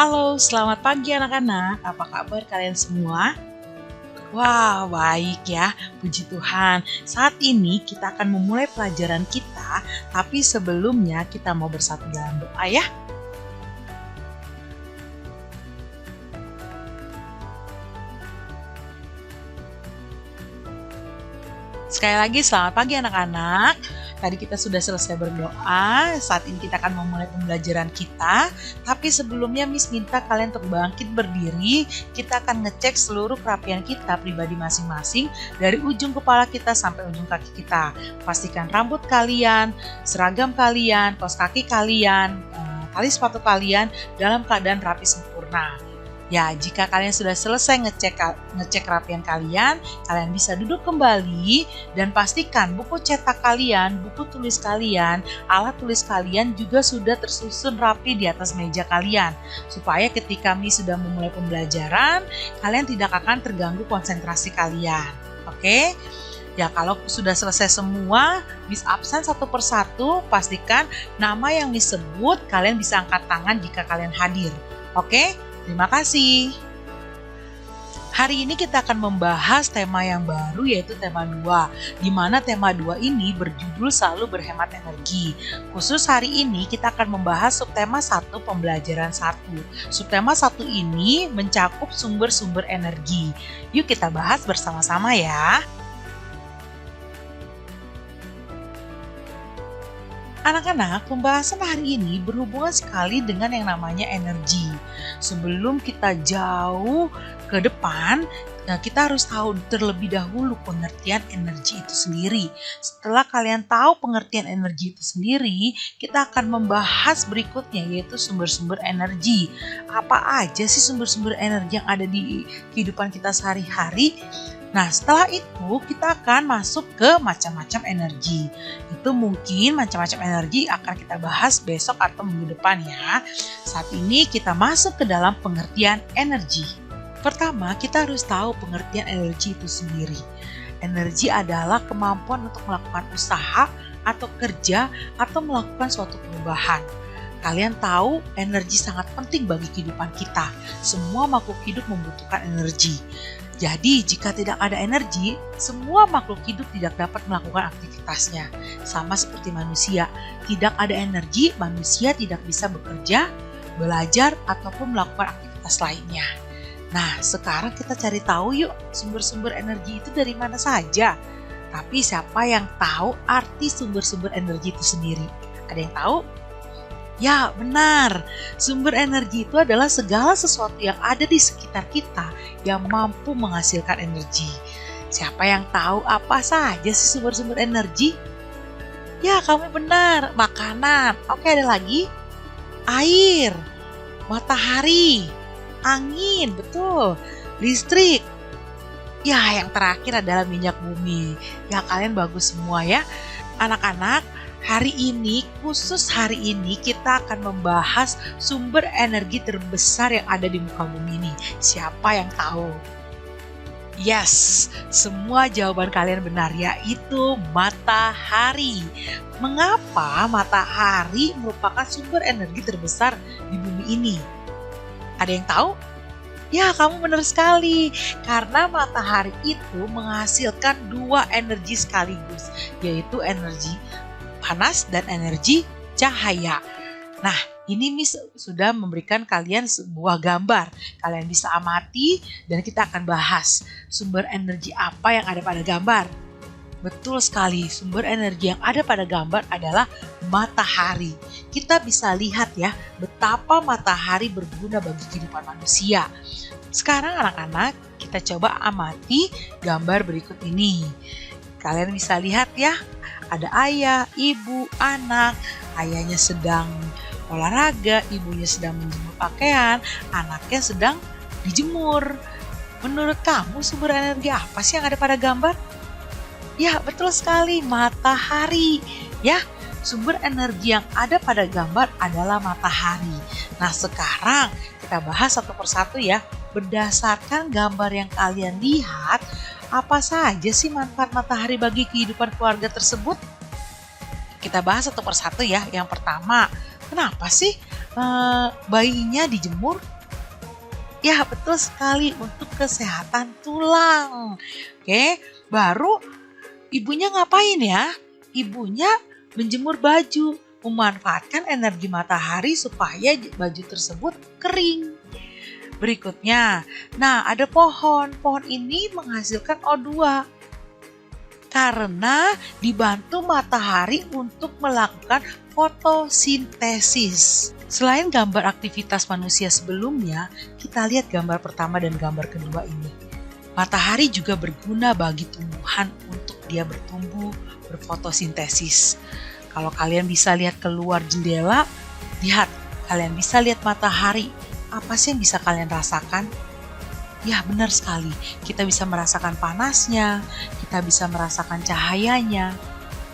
Halo, selamat pagi anak-anak. Apa kabar kalian semua? Wah, baik ya. Puji Tuhan. Saat ini kita akan memulai pelajaran kita, tapi sebelumnya kita mau bersatu dalam doa ya. Sekali lagi selamat pagi anak-anak. Tadi kita sudah selesai berdoa, saat ini kita akan memulai pembelajaran kita. Tapi sebelumnya Miss minta kalian untuk bangkit berdiri. Kita akan ngecek seluruh kerapian kita pribadi masing-masing dari ujung kepala kita sampai ujung kaki kita. Pastikan rambut kalian, seragam kalian, kaos kaki kalian, tali sepatu kalian dalam keadaan rapi sempurna. Ya, jika kalian sudah selesai ngecek kerapian kalian bisa duduk kembali dan pastikan buku cetak kalian, buku tulis kalian, alat tulis kalian juga sudah tersusun rapi di atas meja kalian. Supaya ketika Miss sudah memulai pembelajaran, kalian tidak akan terganggu konsentrasi kalian. Oke? Ya, kalau sudah selesai semua, Miss absen satu persatu, pastikan nama yang Miss sebut, kalian bisa angkat tangan jika kalian hadir. Oke? Terima kasih. Hari ini kita akan membahas tema yang baru yaitu tema 2, di mana tema 2 ini berjudul selalu berhemat energi. Khusus hari ini kita akan membahas subtema 1 pembelajaran 1. Subtema 1 ini mencakup sumber-sumber energi. Yuk kita bahas bersama-sama ya. Anak-anak, pembahasan hari ini berhubungan sekali dengan yang namanya energi. Sebelum kita jauh ke depan, kita harus tahu terlebih dahulu pengertian energi itu sendiri. Setelah kalian tahu pengertian energi itu sendiri, kita akan membahas berikutnya yaitu sumber-sumber energi. Apa aja sih sumber-sumber energi yang ada di kehidupan kita sehari-hari? Nah, setelah itu kita akan masuk ke macam-macam energi. Itu mungkin macam-macam energi akan kita bahas besok atau minggu depan ya. Saat ini kita masuk ke dalam pengertian energi. Pertama, kita harus tahu pengertian energi itu sendiri. Energi adalah kemampuan untuk melakukan usaha atau kerja atau melakukan suatu perubahan. Kalian tahu energi sangat penting bagi kehidupan kita. Semua makhluk hidup membutuhkan energi. Jadi, jika tidak ada energi, semua makhluk hidup tidak dapat melakukan aktivitasnya. Sama seperti manusia, tidak ada energi, manusia tidak bisa bekerja, belajar, ataupun melakukan aktivitas lainnya. Nah, sekarang kita cari tahu yuk, sumber-sumber energi itu dari mana saja. Tapi siapa yang tahu arti sumber-sumber energi itu sendiri? Ada yang tahu? Ya, benar. Sumber energi itu adalah segala sesuatu yang ada di sekitar kita yang mampu menghasilkan energi. Siapa yang tahu apa saja sih sumber-sumber energi? Ya, kamu benar. Makanan. Oke, ada lagi? Air, matahari, angin, betul. Listrik. Ya, yang terakhir adalah minyak bumi. Ya, kalian bagus semua ya. Anak-anak, hari ini, khusus hari ini kita akan membahas sumber energi terbesar yang ada di muka bumi ini. Siapa yang tahu? Yes, semua jawaban kalian benar, yaitu matahari. Mengapa matahari merupakan sumber energi terbesar di bumi ini? Ada yang tahu? Ya, kamu benar sekali. Karena matahari itu menghasilkan 2 energi sekaligus, yaitu energi panas dan energi cahaya. Nah, ini Miss sudah memberikan kalian sebuah gambar. Kalian bisa amati dan kita akan bahas sumber energi apa yang ada pada gambar. Betul sekali, sumber energi yang ada pada gambar adalah matahari. Kita bisa lihat ya, betapa matahari berguna bagi kehidupan manusia. Sekarang anak-anak, kita coba amati gambar berikut ini. Kalian bisa lihat ya, ada ayah, ibu, anak. Ayahnya sedang olahraga, ibunya sedang menjemur pakaian, anaknya sedang dijemur. Menurut kamu sumber energi apa sih yang ada pada gambar? Ya, betul sekali, matahari. Ya, sumber energi yang ada pada gambar adalah matahari. Nah, sekarang kita bahas satu persatu ya. Berdasarkan gambar yang kalian lihat, apa saja sih manfaat matahari bagi kehidupan keluarga tersebut? Kita bahas satu persatu ya. Yang pertama, kenapa sih bayinya dijemur? Ya, betul sekali, untuk kesehatan tulang. Oke, baru ibunya ngapain ya? Ibunya menjemur baju, memanfaatkan energi matahari supaya baju tersebut kering. Berikutnya, nah ada pohon. Pohon ini menghasilkan O2 karena dibantu matahari untuk melakukan fotosintesis. Selain gambar aktivitas manusia sebelumnya, kita lihat gambar pertama dan gambar kedua ini. Matahari juga berguna bagi tumbuhan untuk dia bertumbuh, berfotosintesis. Kalau kalian bisa lihat keluar jendela, lihat, kalian bisa lihat matahari. Apa sih yang bisa kalian rasakan? Ya, benar sekali. Kita bisa merasakan panasnya, kita bisa merasakan cahayanya.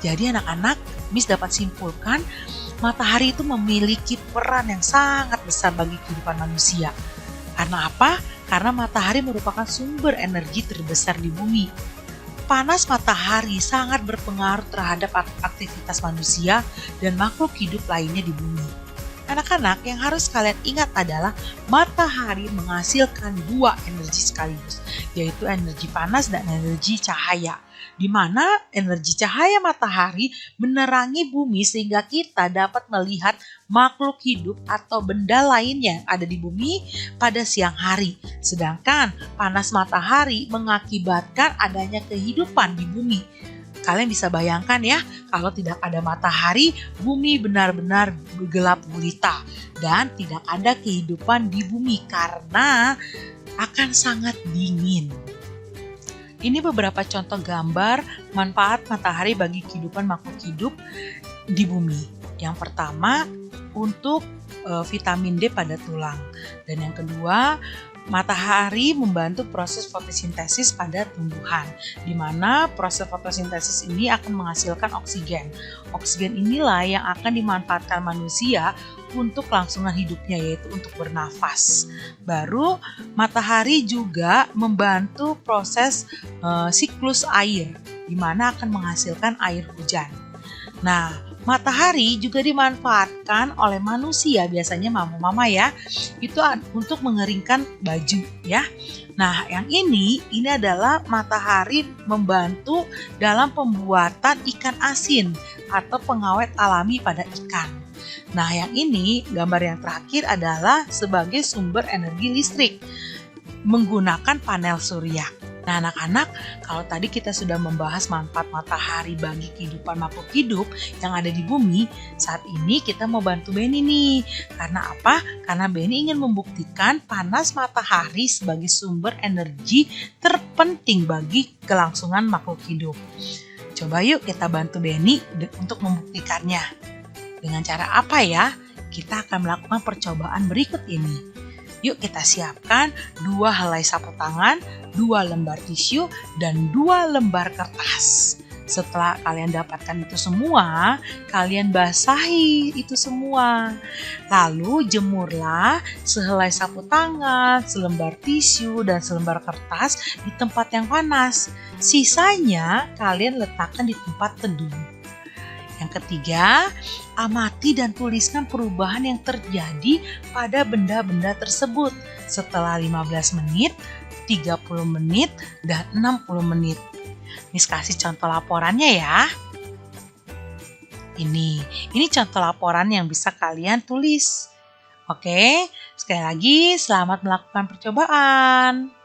Jadi anak-anak, Miss dapat simpulkan, matahari itu memiliki peran yang sangat besar bagi kehidupan manusia. Karena apa? Karena matahari merupakan sumber energi terbesar di bumi. Panas matahari sangat berpengaruh terhadap aktivitas manusia dan makhluk hidup lainnya di bumi. Anak-anak, yang harus kalian ingat adalah matahari menghasilkan dua energi sekaligus, yaitu energi panas dan energi cahaya. Di mana energi cahaya matahari menerangi bumi sehingga kita dapat melihat makhluk hidup atau benda lainnya yang ada di bumi pada siang hari. Sedangkan panas matahari mengakibatkan adanya kehidupan di bumi. Kalian bisa bayangkan ya, kalau tidak ada matahari, bumi benar-benar gelap gulita dan tidak ada kehidupan di bumi karena akan sangat dingin. Ini beberapa contoh gambar manfaat matahari bagi kehidupan makhluk hidup di bumi. Yang pertama, untuk vitamin D pada tulang. Dan yang kedua, matahari membantu proses fotosintesis pada tumbuhan, di mana proses fotosintesis ini akan menghasilkan oksigen. Oksigen inilah yang akan dimanfaatkan manusia untuk kelangsungan hidupnya, yaitu untuk bernafas. Baru matahari juga membantu proses siklus air, di mana akan menghasilkan air hujan. Nah, matahari juga dimanfaatkan oleh manusia, biasanya mama-mama ya, itu untuk mengeringkan baju ya. Nah, yang ini adalah matahari membantu dalam pembuatan ikan asin atau pengawet alami pada ikan. Nah, yang ini gambar yang terakhir adalah sebagai sumber energi listrik menggunakan panel surya. Nah, anak-anak, kalau tadi kita sudah membahas manfaat matahari bagi kehidupan makhluk hidup yang ada di bumi, saat ini kita mau bantu Benny nih. Karena apa? Karena Benny ingin membuktikan panas matahari sebagai sumber energi terpenting bagi kelangsungan makhluk hidup. Coba yuk kita bantu Benny untuk membuktikannya. Dengan cara apa ya? Kita akan melakukan percobaan berikut ini. Yuk kita siapkan 2 helai sapu tangan, 2 lembar tisu, dan 2 lembar kertas. Setelah kalian dapatkan itu semua, kalian basahi itu semua. Lalu jemurlah sehelai sapu tangan, selembar tisu, dan selembar kertas di tempat yang panas. Sisanya kalian letakkan di tempat teduh. Yang ketiga, amati dan tuliskan perubahan yang terjadi pada benda-benda tersebut setelah 15 menit, 30 menit, dan 60 menit. Miss kasih contoh laporannya ya. Ini contoh laporan yang bisa kalian tulis. Oke, sekali lagi selamat melakukan percobaan.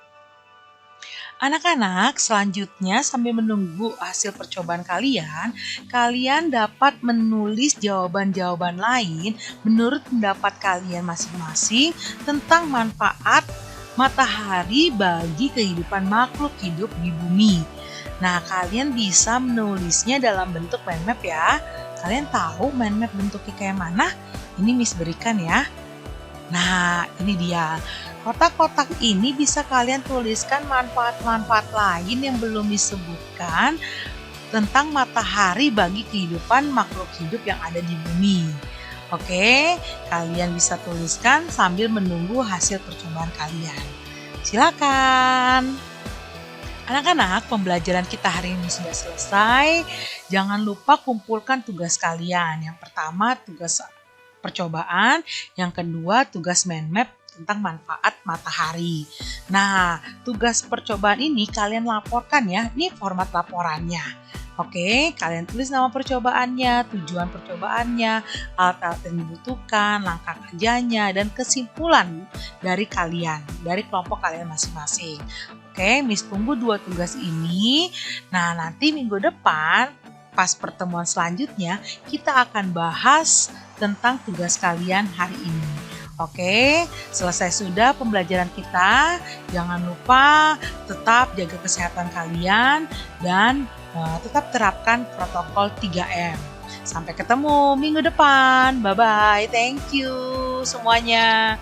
Anak-anak, selanjutnya sambil menunggu hasil percobaan kalian dapat menulis jawaban-jawaban lain menurut pendapat kalian masing-masing tentang manfaat matahari bagi kehidupan makhluk hidup di bumi. Nah, kalian bisa menulisnya dalam bentuk mind map ya. Kalian tahu mind map bentuknya kayak mana? Ini Miss berikan ya. Nah, ini dia. Kotak-kotak ini bisa kalian tuliskan manfaat-manfaat lain yang belum disebutkan tentang matahari bagi kehidupan makhluk hidup yang ada di bumi. Oke, kalian bisa tuliskan sambil menunggu hasil percobaan kalian. Silakan. Anak-anak, pembelajaran kita hari ini sudah selesai. Jangan lupa kumpulkan tugas kalian. Yang pertama, tugas percobaan, yang kedua tugas mind map tentang manfaat matahari. Nah, tugas percobaan ini kalian laporkan ya, ini format laporannya. Oke, kalian tulis nama percobaannya, tujuan percobaannya, alat-alat yang dibutuhkan, langkah kerjanya, dan kesimpulan dari kalian, dari kelompok kalian masing-masing. Oke, Miss tunggu 2 tugas ini. Nah, nanti minggu depan, pas pertemuan selanjutnya, kita akan bahas tentang tugas kalian hari ini. Oke, selesai sudah pembelajaran kita. Jangan lupa tetap jaga kesehatan kalian dan tetap terapkan protokol 3M. Sampai ketemu minggu depan. Bye-bye. Thank you semuanya.